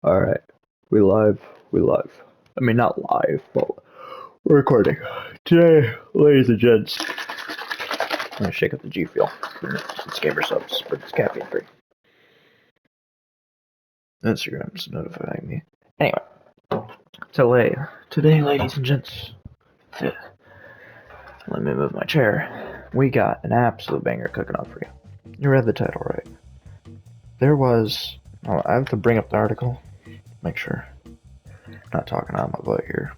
Alright, we live, we live. I mean, not live, but we're recording. Today, ladies and gents, I'm gonna shake up the G Fuel. It's gamer subs, but it's caffeine free. Instagram's notifying me. Anyway, today, ladies and gents, let me move my chair. We got an absolute banger cooking up for you. You read the title right. I have to bring up the article, make sure I'm not talking out of my butt here.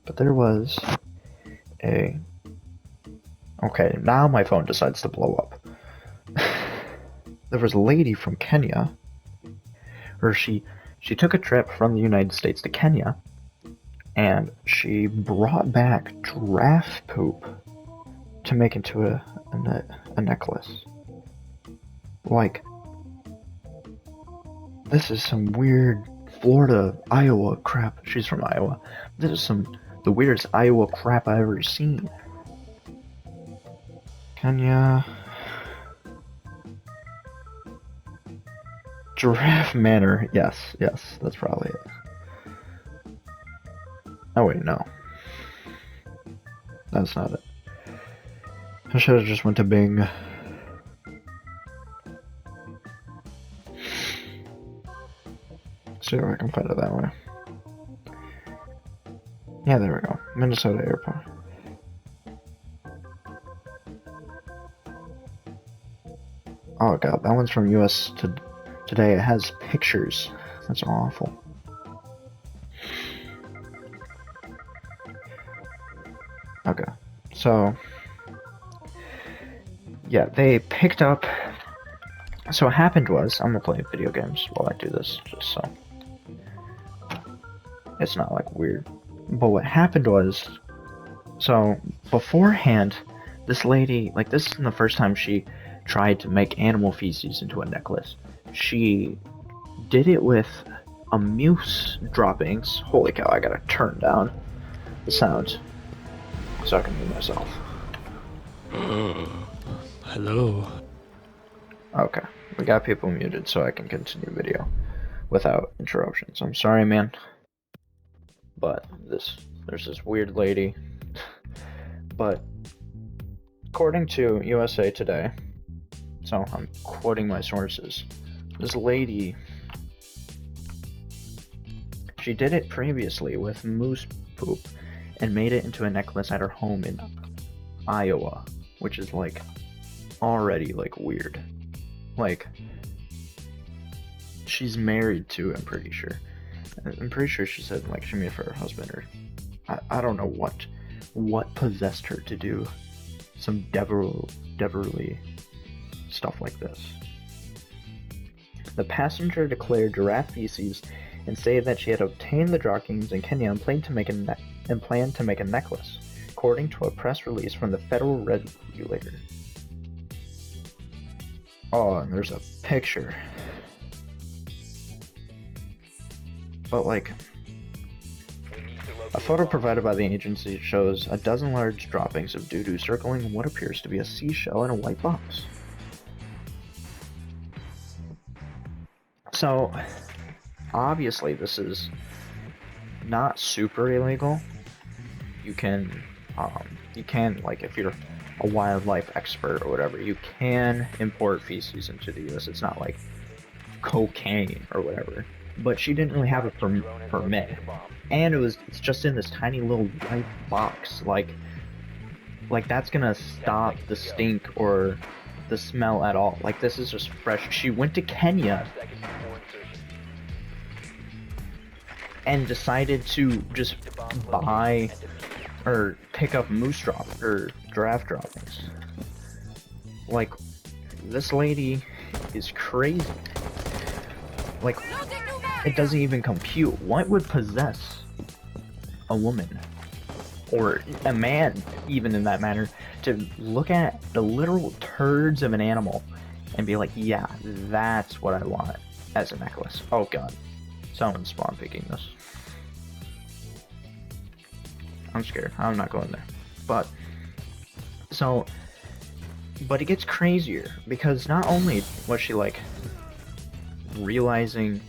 But there was okay, now my phone decides to blow up. There was a lady from Kenya, or she took a trip from the United States to Kenya, and she brought back giraffe poop to make into a necklace. Like, this is some weird Florida, Iowa crap. She's from Iowa. This is the weirdest Iowa crap I've ever seen. Kenya. Giraffe Manor. Yes, that's probably it. Oh wait, no. That's not it. I should have just went to Bing. See if I can find it that way. Yeah, there we go. Minnesota Airport. Oh god, that one's from US Today. It has pictures. That's awful. Okay, so yeah, they picked up. So what happened was, I'm gonna play video games while I do this, just so it's not like weird. But what happened was, so beforehand, this lady, like, this isn't the first time she tried to make animal feces into a necklace. She did it with a moose droppings. Holy cow, I gotta turn down the sound so I can mute myself. Hello. Okay, we got people muted so I can continue video without interruptions. I'm sorry, man, but there's this weird lady. But according to USA Today, so I'm quoting my sources, this lady, she did it previously with moose poop and made it into a necklace at her home in Iowa, which is like already like weird. Like, she's married to, I'm pretty sure she said like she made it for her husband, or I don't know what possessed her to do some devilry stuff like this. The passenger declared giraffe feces and stated that she had obtained the droppings in Kenya and planned to make a necklace, according to a press release from the federal regulator. Oh, and there's a picture. But like, a photo provided by the agency shows a dozen large droppings of doo-doo circling what appears to be a seashell in a white box. So, obviously this is not super illegal. You can, like, if you're a wildlife expert or whatever, you can import feces into the US. It's not like cocaine or whatever. But she didn't really have a permit, and it's just in this tiny little white box. Like that's gonna stop the stink or the smell at all. Like, this is just fresh. She went to Kenya and decided to just buy or pick up giraffe droppings. Like, this lady is crazy. Like, it doesn't even compute. What would possess a woman, or a man even in that manner, to look at the literal turds of an animal and be like, yeah, that's what I want as a necklace? Oh god, someone's spawn picking this. I'm scared. I'm not going there. But it gets crazier, because not only was she like realizing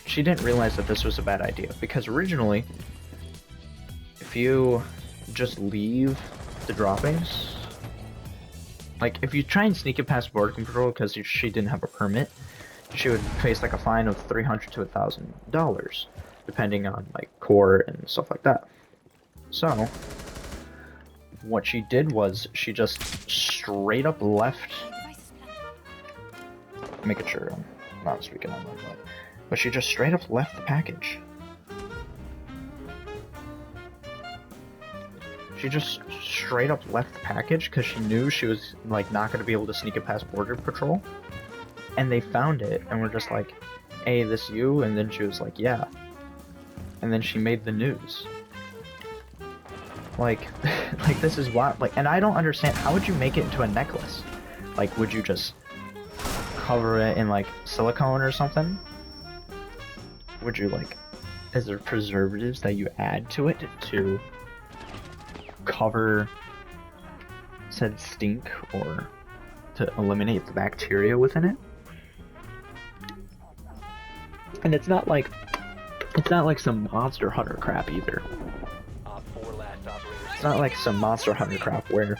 she didn't realize that this was a bad idea, because originally if you just leave the droppings, like if you try and sneak it past border control because she didn't have a permit, she would face like a fine of $300 to $1,000 depending on like court and stuff like that. So what she did was she just straight up left, making sure I'm not speaking on my butt, but she just straight up left the package. She just straight up left the package because she knew she was like not going to be able to sneak it past border patrol, and they found it and were just like, "Hey, this you?" And then she was like, "Yeah," and then she made the news. Like, like this is why, like, and I don't understand, how would you make it into a necklace? Like, would you just cover it in like silicone or something? Would you like, is there preservatives that you add to it to cover said stink or to eliminate the bacteria within it? And it's not like some Monster Hunter crap either. It's not like some Monster Hunter crap where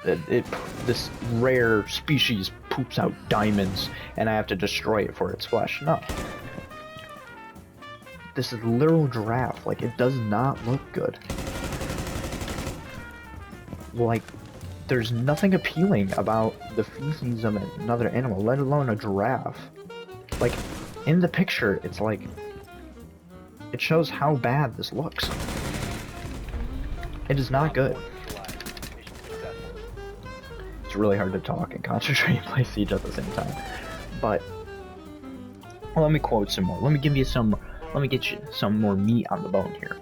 this rare species poops out diamonds and I have to destroy it for its flesh. No. This is literal giraffe. Like, it does not look good. Like, there's nothing appealing about the feces of another animal, let alone a giraffe. Like, in the picture, it's like, it shows how bad this looks. It is not good. It's really hard to talk and concentrate and play Siege at the same time. But, well, let me quote some more. Let me get you some more meat on the bone here.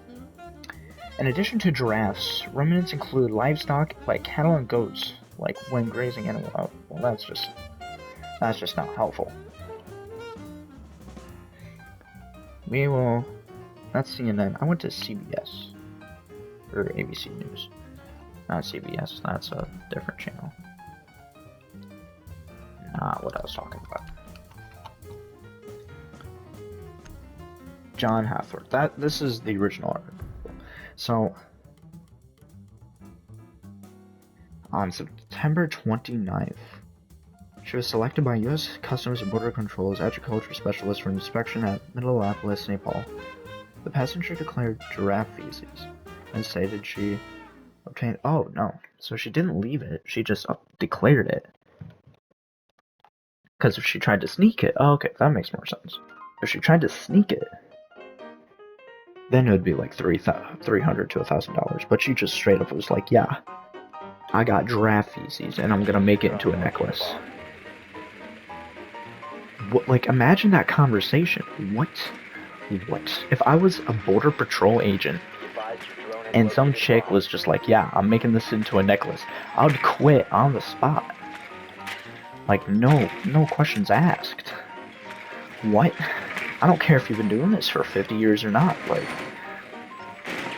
In addition to giraffes, ruminants include livestock like cattle and goats, like when grazing animal. Oh, well, that's just not helpful. We will. That's CNN. I went to CBS or ABC News, not CBS. That's a different channel. Not what I was talking about. John Hathworth. This is the original article. So, on September 29th, she was selected by U.S. Customs and Border Control's agriculture specialist for inspection at Minneapolis, Nepal. The passenger declared giraffe feces and stated she obtained. Oh no! So she didn't leave it. She just declared it. Because if she tried to sneak it, oh, okay, that makes more sense. If she tried to sneak it, then it would be like $300 to $1,000. But she just straight up was like, "Yeah, I got giraffe feces, and I'm gonna make it into a necklace." What? Like, imagine that conversation. What? If I was a border patrol agent and some chick was just like, "Yeah, I'm making this into a necklace," I would quit on the spot. Like, no questions asked. What? I don't care if you've been doing this for 50 years or not. Like,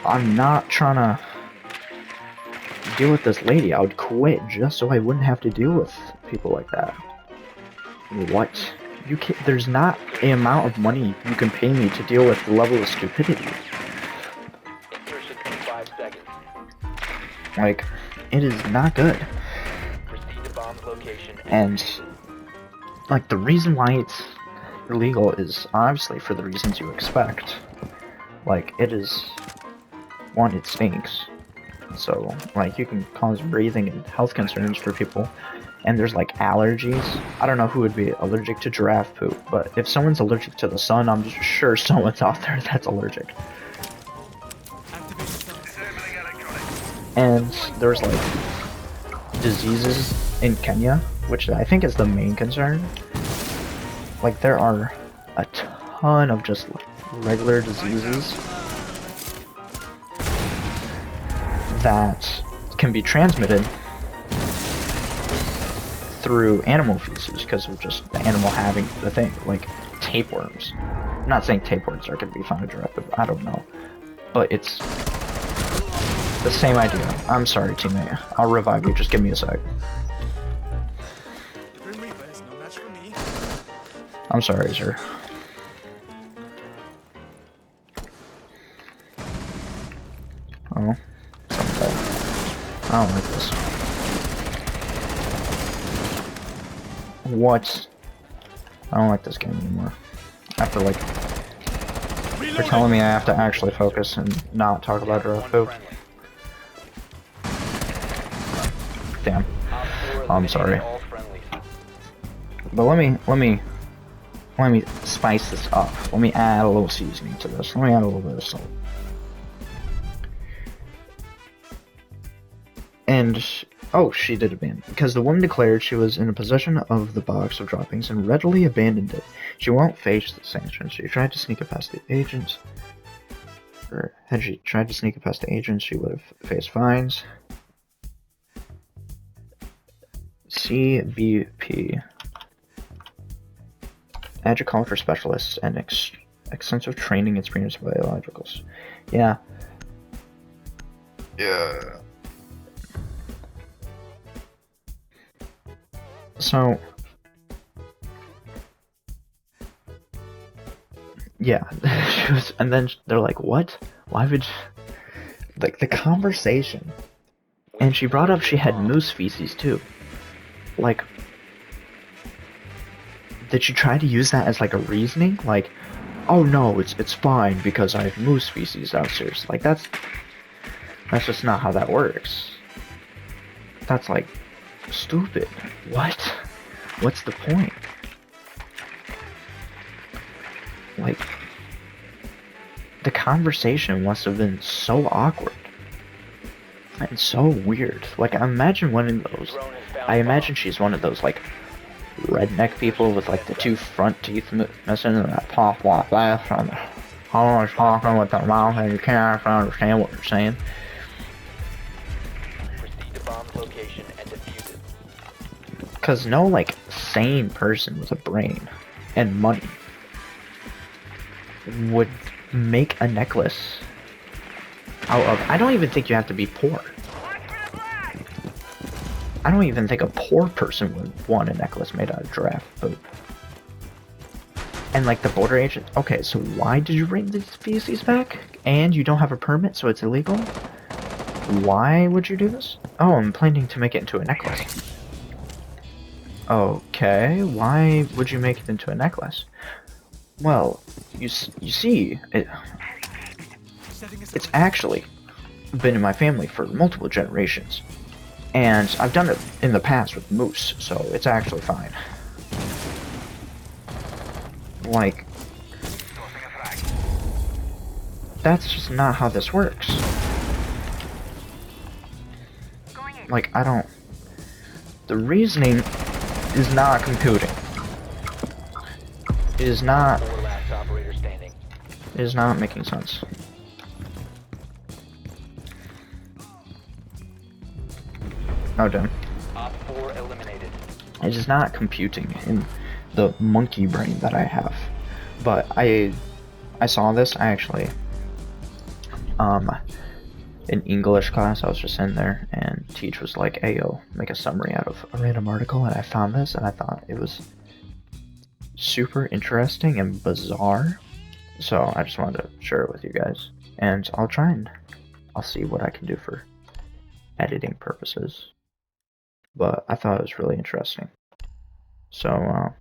I'm not trying to deal with this lady. I would quit just so I wouldn't have to deal with people like that. What? You can't, there's not an amount of money you can pay me to deal with the level of stupidity. Like, it is not good. And, like, the reason why it's illegal is obviously for the reasons you expect. Like, it is, one, it stinks. So, like, you can cause breathing and health concerns for people. And there's, like, allergies. I don't know who would be allergic to giraffe poop, but if someone's allergic to the sun, I'm sure someone's out there that's allergic. And there's, like, diseases in Kenya, which I think is the main concern. Like, there are a ton of just regular diseases that can be transmitted through animal feces because of just the animal having the thing, like tapeworms. I'm not saying tapeworms are going to be found in giraffe, I don't know. But it's the same idea. I'm sorry, teammate. I'll revive you, just give me a sec. I'm sorry, sir. Oh, something bad. I don't like this. What? I don't like this game anymore. After like, they're telling me I have to actually focus and not talk about draft poop. Damn. I'm sorry. But let me spice this up. Let me add a little seasoning to this. Let me add a little bit of salt. And oh, she did abandon because the woman declared she was in a possession of the box of droppings and readily abandoned it. She won't face the sanctions. She tried to sneak it past the agents. Or had she tried to sneak it past the agents, she would have faced fines. CBP. Agriculture specialists and extensive training experience in biologicals. Yeah. Yeah. So, yeah, she was, and then they're like, what? Why would, like, the conversation, and she brought up she had moose feces, too. Like, did she try to use that as, like, a reasoning? Like, oh no, it's fine because I have moose feces downstairs. Like, that's just not how that works. That's, like, stupid. What? What's the point? Like, the conversation must have been so awkward and so weird. Like, I imagine one of those. I imagine she's one of those like redneck people with like the two front teeth missing and that pop walk laugh on the always talking with their mouth and you can't actually understand what they're saying. Because no, like, sane person with a brain and money would make a necklace out of... I don't even think you have to be poor. I don't even think a poor person would want a necklace made out of giraffe poop. And, like, the border agent... Okay, so why did you bring these feces back? And you don't have a permit, so it's illegal? Why would you do this? Oh, I'm planning to make it into a necklace. Okay, why would you make it into a necklace? Well, you see, it's actually been in my family for multiple generations. And I've done it in the past with moose, so it's actually fine. Like, that's just not how this works. Like, I don't... The reasoning is not computing. It is not... It is not making sense. Oh, damn. It is not computing in the monkey brain that I have. But I saw this, I actually... in English class, I was just in there, and Teach was like, hey, yo, make a summary out of a random article, and I found this, and I thought it was super interesting and bizarre, so I just wanted to share it with you guys, and I'll see what I can do for editing purposes, but I thought it was really interesting, so,